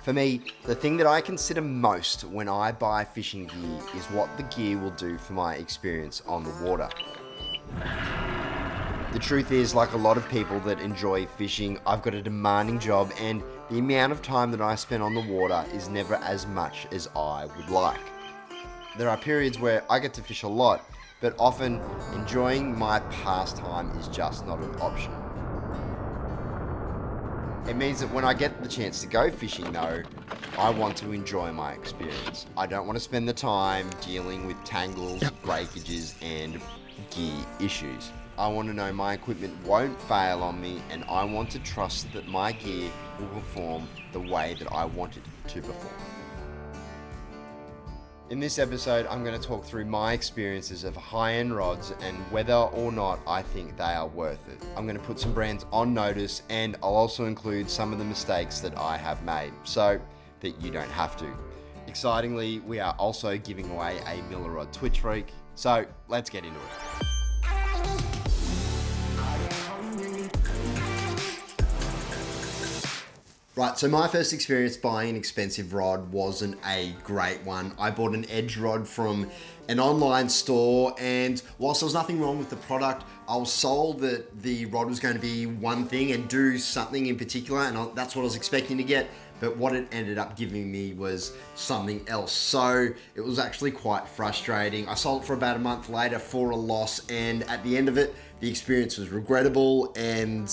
For me, the thing that I consider most when I buy fishing gear is what the gear will do for my experience on the water. The truth is, like a lot of people that enjoy fishing, I've got a demanding job and the amount of time that I spend on the water is never as much as I would like. There are periods where I get to fish a lot, but often enjoying my pastime is just not an option. It means that when I get the chance to go fishing though, I want to enjoy my experience. I don't want to spend the time dealing with tangles, breakages, and gear issues. I want to know my equipment won't fail on me, and I want to trust that my gear will perform the way that I want it to perform. In this episode, I'm going to talk through my experiences of high-end rods and whether or not I think they are worth it. I'm going to put some brands on notice, and I'll also include some of the mistakes that I have made so that you don't have to. Excitingly, we are also giving away a MilleRod Twitch Freak, so let's get into it. Right, so my first experience buying an expensive rod wasn't a great one. I bought an edge rod from an online store, and whilst there was nothing wrong with the product, I was sold that the rod was going to be one thing and do something in particular, and that's what I was expecting to get, but what it ended up giving me was something else. So it was actually quite frustrating. I sold it for about a month later for a loss, and at the end of it, the experience was regrettable and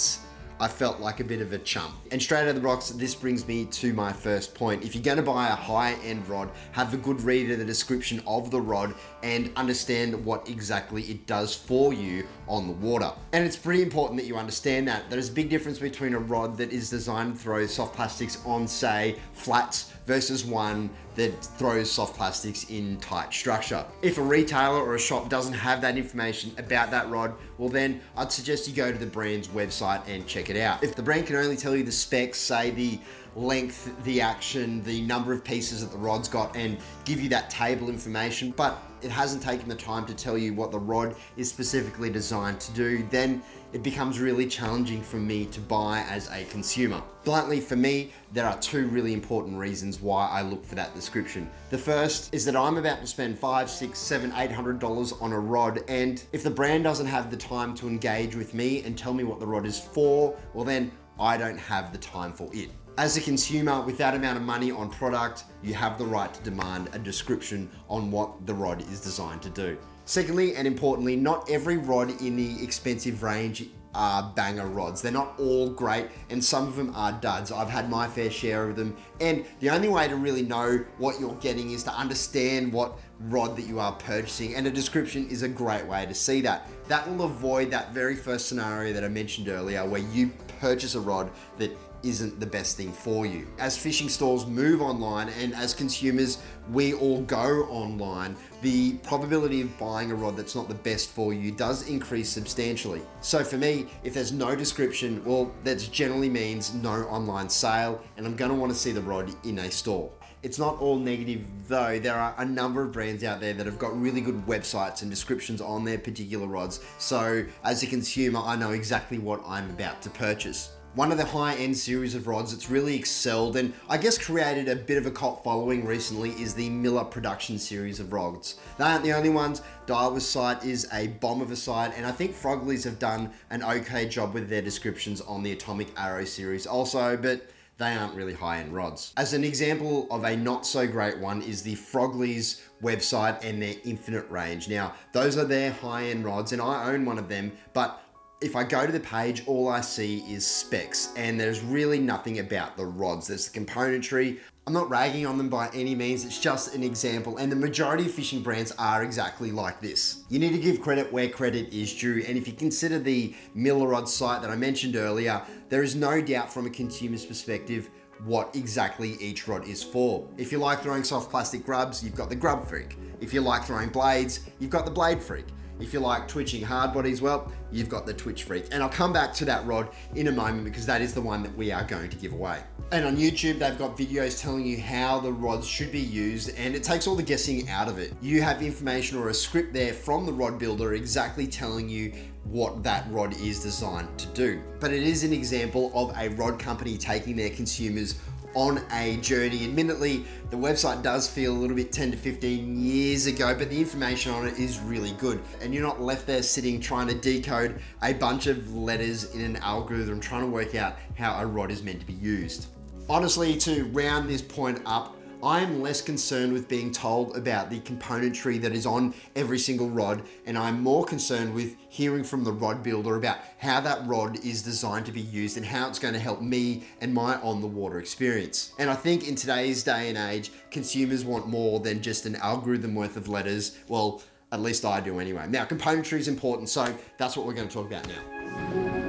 I felt like a bit of a chump. And straight out of the box, this brings me to my first point. If you're going to buy a high-end rod, have a good read of the description of the rod and understand what exactly it does for you on the water. And it's pretty important that you understand that. There's a big difference between a rod that is designed to throw soft plastics on, say, flats versus one that throws soft plastics in tight structure. If a retailer or a shop doesn't have that information about that rod, well then I'd suggest you go to the brand's website and check it out. If the brand can only tell you the specs, say the length, the action, the number of pieces that the rod's got, and give you that table information, but it hasn't taken the time to tell you what the rod is specifically designed to do, then it becomes really challenging for me to buy as a consumer. Bluntly, for me, there are two really important reasons why I look for that description. The first is that I'm about to spend $500, $600, $700, $800 on a rod, and if the brand doesn't have the time to engage with me and tell me what the rod is for, well then I don't have the time for it. As a consumer, with that amount of money on product, you have the right to demand a description on what the rod is designed to do. Secondly, and importantly, not every rod in the expensive range are banger rods. They're not all great, and some of them are duds. I've had my fair share of them, and the only way to really know what you're getting is to understand what rod that you are purchasing, and a description is a great way to see that. That will avoid that very first scenario that I mentioned earlier where you purchase a rod that isn't the best thing for you. As fishing stores move online and as consumers we all go online, the probability of buying a rod that's not the best for you does increase substantially. So for me, if there's no description, well, that generally means no online sale, and I'm gonna wanna see the rod in a store. It's not all negative though. There are a number of brands out there that have got really good websites and descriptions on their particular rods. So as a consumer, I know exactly what I'm about to purchase. One of the high-end series of rods that's really excelled and I guess created a bit of a cult following recently is the Miller Production series of rods. They aren't the only ones. Daiwa's site is a bomb of a site, and I think Frogley's have done an okay job with their descriptions on the Atomic Arrow series also, but they aren't really high-end rods. As an example of a not so great one is the Frogley's website and their Infinite range. Now, those are their high-end rods and I own one of them, but if I go to the page, all I see is specs, and there's really nothing about the rods. There's the componentry. I'm not ragging on them by any means, it's just an example, and the majority of fishing brands are exactly like this. You need to give credit where credit is due, and if you consider the MilleRods site that I mentioned earlier, there is no doubt from a consumer's perspective what exactly each rod is for. If you like throwing soft plastic grubs, you've got the grub freak. If you like throwing blades, you've got the blade freak. If you like twitching hard bodies, well, you've got the Twitch Freak. And I'll come back to that rod in a moment because that is the one that we are going to give away. And on YouTube, they've got videos telling you how the rods should be used, and it takes all the guessing out of it. You have information or a script there from the rod builder exactly telling you what that rod is designed to do. But it is an example of a rod company taking their consumers on a journey. Admittedly, the website does feel a little bit 10 to 15 years ago, but the information on it is really good. And you're not left there sitting trying to decode a bunch of letters in an algorithm trying to work out how a rod is meant to be used. Honestly, to round this point up, I'm less concerned with being told about the componentry that is on every single rod, and I'm more concerned with hearing from the rod builder about how that rod is designed to be used and how it's going to help me and my on the water experience. And I think in today's day and age, consumers want more than just an algorithm worth of letters. Well, at least I do anyway. Now, componentry is important, so that's what we're going to talk about now.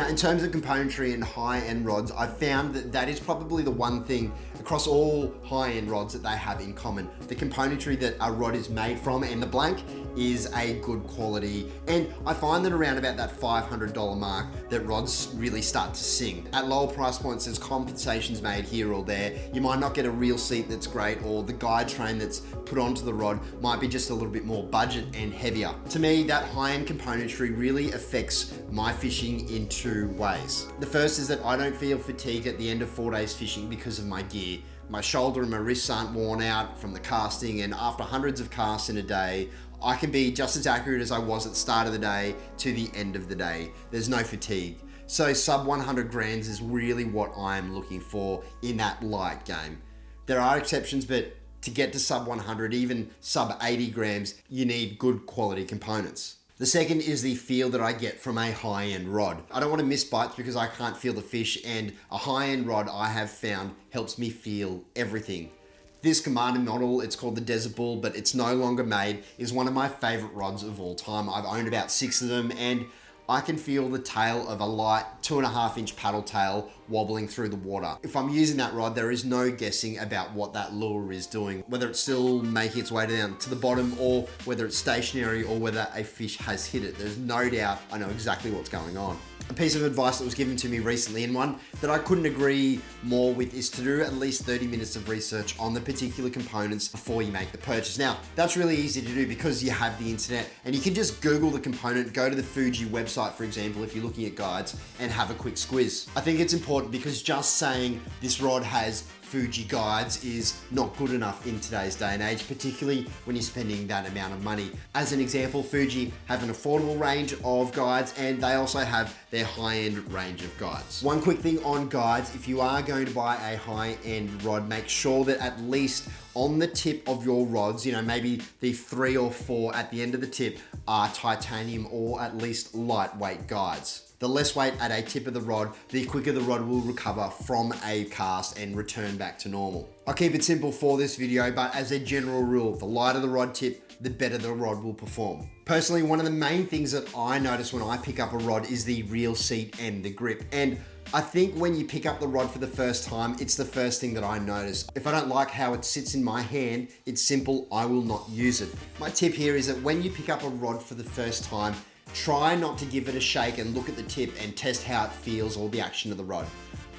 In terms of componentry and high-end rods, I've found that that is probably the one thing across all high-end rods that they have in common. The componentry that a rod is made from and the blank is a good quality. And I find that around about that $500 mark that rods really start to sing. At lower price points, there's compensations made here or there. You might not get a reel seat that's great, or the guide train that's put onto the rod might be just a little bit more budget and heavier. To me, that high-end componentry really affects my fishing in two ways. The first is that I don't feel fatigue at the end of 4 days fishing because of my gear. My shoulder and my wrists aren't worn out from the casting, and after hundreds of casts in a day, I can be just as accurate as I was at the start of the day to the end of the day. There's no fatigue. So sub 100 grams is really what I'm looking for in that light game. There are exceptions, but to get to sub 100, even sub 80 grams, you need good quality components. The second is the feel that I get from a high-end rod. I don't want to miss bites because I can't feel the fish, and a high-end rod I have found helps me feel everything. This Commander model, it's called the Desert Bull, but it's no longer made, is one of my favorite rods of all time. I've owned about 6 of them, and I can feel the tail of a light 2.5 inch paddle tail wobbling through the water. If I'm using that rod, there is no guessing about what that lure is doing, whether it's still making its way down to the bottom, or whether it's stationary, or whether a fish has hit it. There's no doubt I know exactly what's going on. A piece of advice that was given to me recently, and one that I couldn't agree more with, is to do at least 30 minutes of research on the particular components before you make the purchase. Now, that's really easy to do because you have the internet, and you can just Google the component, go to the Fuji website, for example, if you're looking at guides, and have a quick squiz. I think it's important because just saying this rod has Fuji guides is not good enough in today's day and age, particularly when you're spending that amount of money. As an example, Fuji have an affordable range of guides, and they also have their high-end range of guides. One quick thing on guides, if you are going to buy a high-end rod, make sure that at least on the tip of your rods, you know, maybe the 3 or 4 at the end of the tip are titanium or at least lightweight guides. The less weight at a tip of the rod, the quicker the rod will recover from a cast and return back to normal. I'll keep it simple for this video, but as a general rule, the lighter the rod tip, the better the rod will perform. Personally, one of the main things that I notice when I pick up a rod is the reel seat and the grip. And I think when you pick up the rod for the first time, it's the first thing that I notice. If I don't like how it sits in my hand, it's simple, I will not use it. My tip here is that when you pick up a rod for the first time, try not to give it a shake and look at the tip and test how it feels or the action of the rod.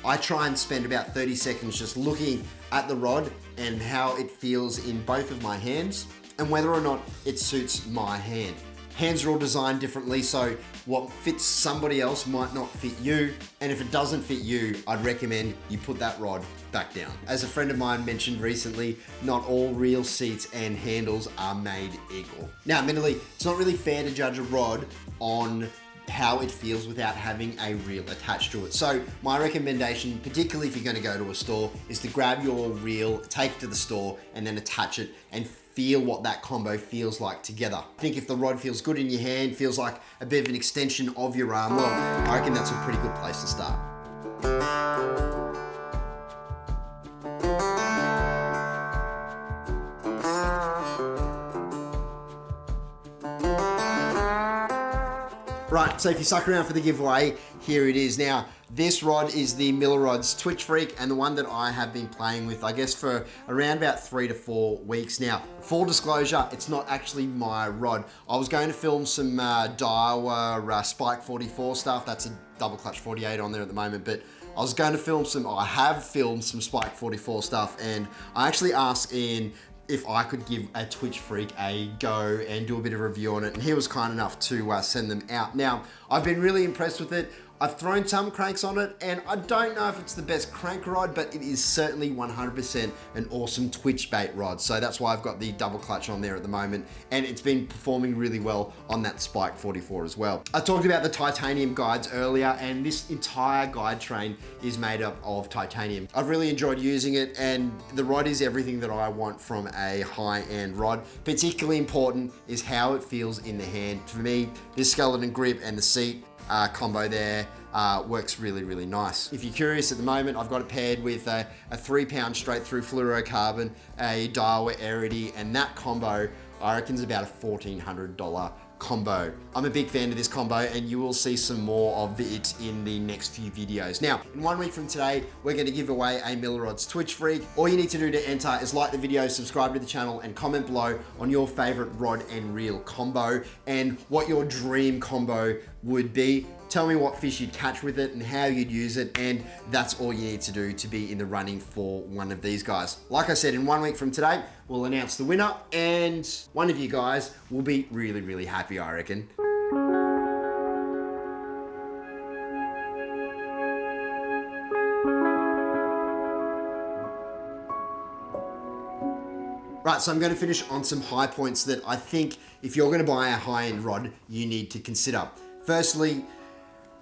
I try and spend about 30 seconds just looking at the rod and how it feels in both of my hands and whether or not it suits my hand. Hands are all designed differently, so what fits somebody else might not fit you, and if it doesn't fit you, I'd recommend you put that rod back down. As a friend of mine mentioned recently, not all reel seats and handles are made equal. Now, admittedly, it's not really fair to judge a rod on how it feels without having a reel attached to it. So my recommendation, particularly if you're going to go to a store, is to grab your reel, take it to the store, and then attach it and feel what that combo feels like together. I think if the rod feels good in your hand, feels like a bit of an extension of your arm, well, I reckon that's a pretty good place to start. Right, so if you stuck around for the giveaway, here it is. Now, this rod is the MilleRods Twitch Freak, and the one that I have been playing with, I guess, for around about 3 to 4 weeks now. Full disclosure, it's not actually my rod. I was going to film some daiwa Spike 44 stuff. That's a double clutch 48 on there at the moment, but I have filmed some Spike 44 stuff, and I actually asked Ian if I could give a Twitch Freak a go and do a bit of a review on it, and he was kind enough to send them out. Now, I've been really impressed with it. I've thrown some cranks on it, and I don't know if it's the best crank rod, but it is certainly 100% an awesome Twitch bait rod. So that's why I've got the double clutch on there at the moment, and it's been performing really well on that Spike 44 as well. I talked about the titanium guides earlier, and this entire guide train is made up of titanium. I've really enjoyed using it, and the rod is everything that I want from a high-end rod. Particularly important is how it feels in the hand. For me, this skeleton grip and the seat combo there works really, really nice. If you're curious, at the moment I've got it paired with a 3-pound straight through fluorocarbon, a daiwa Arity, and that combo I reckon is about a $1,400 combo. I'm a big fan of this combo, and you will see some more of it in the next few videos. Now, in 1 week from today, we're going to give away a MilleRods Twitch Freak. All you need to do to enter is like the video, subscribe to the channel, and comment below on your favorite rod and reel combo and what your dream combo would be. Tell me what fish you'd catch with it and how you'd use it, and that's all you need to do to be in the running for one of these guys. Like I said, in 1 week from today, we'll announce the winner, and one of you guys will be really, really happy, I reckon. Right, so I'm going to finish on some high points that I think if you're going to buy a high-end rod, you need to consider. Firstly,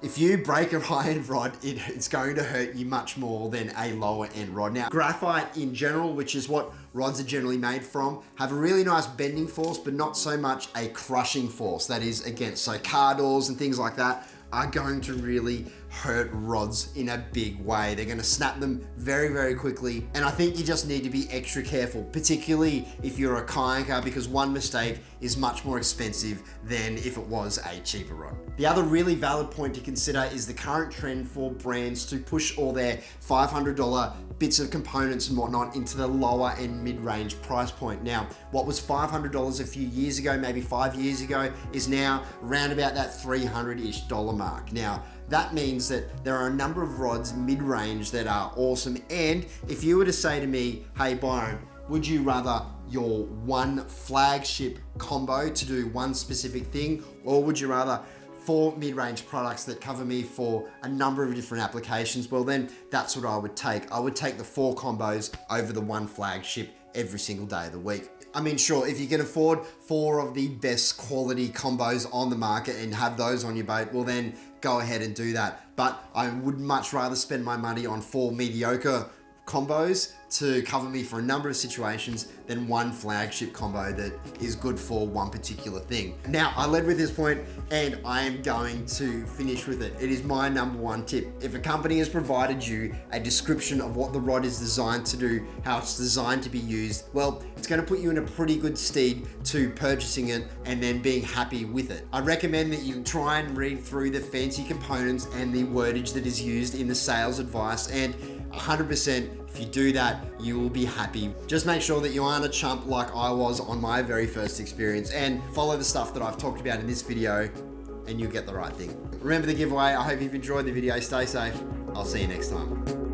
if you break a high-end rod, it's going to hurt you much more than a lower-end rod. Now, graphite in general, which is what rods are generally made from, have a really nice bending force, but not so much a crushing force. That is, again, so car doors and things like that are going to really hurt rods in a big way. They're going to snap them very, very quickly. And I think you just need to be extra careful, particularly if you're a kayaker, because one mistake is much more expensive than if it was a cheaper rod. The other really valid point to consider is the current trend for brands to push all their $500 bits of components and whatnot into the lower and mid-range price point. Now, what was $500 a few years ago, maybe 5 years ago, is now around about that $300-ish mark. Now, that means that there are a number of rods mid-range that are awesome. And if you were to say to me, hey Byron, would you rather your one flagship combo to do one specific thing, or would you rather 4 mid-range products that cover me for a number of different applications? Well, then that's what I would take. I would take the 4 combos over the one flagship every single day of the week. I mean, sure, if you can afford 4 of the best quality combos on the market and have those on your boat, well then go ahead and do that. But I would much rather spend my money on 4 mediocre combos to cover me for a number of situations than one flagship combo that is good for one particular thing. Now, I led with this point, and I am going to finish with it. It is my number 1 tip. If a company has provided you a description of what the rod is designed to do, how it's designed to be used, well, it's going to put you in a pretty good stead to purchasing it and then being happy with it. I recommend that you try and read through the fancy components and the wordage that is used in the sales advice, and 100%, if you do that, you will be happy. Just make sure that you aren't a chump like I was on my very first experience, and follow the stuff that I've talked about in this video, and you'll get the right thing. Remember the giveaway. I hope you've enjoyed the video. Stay safe. I'll see you next time.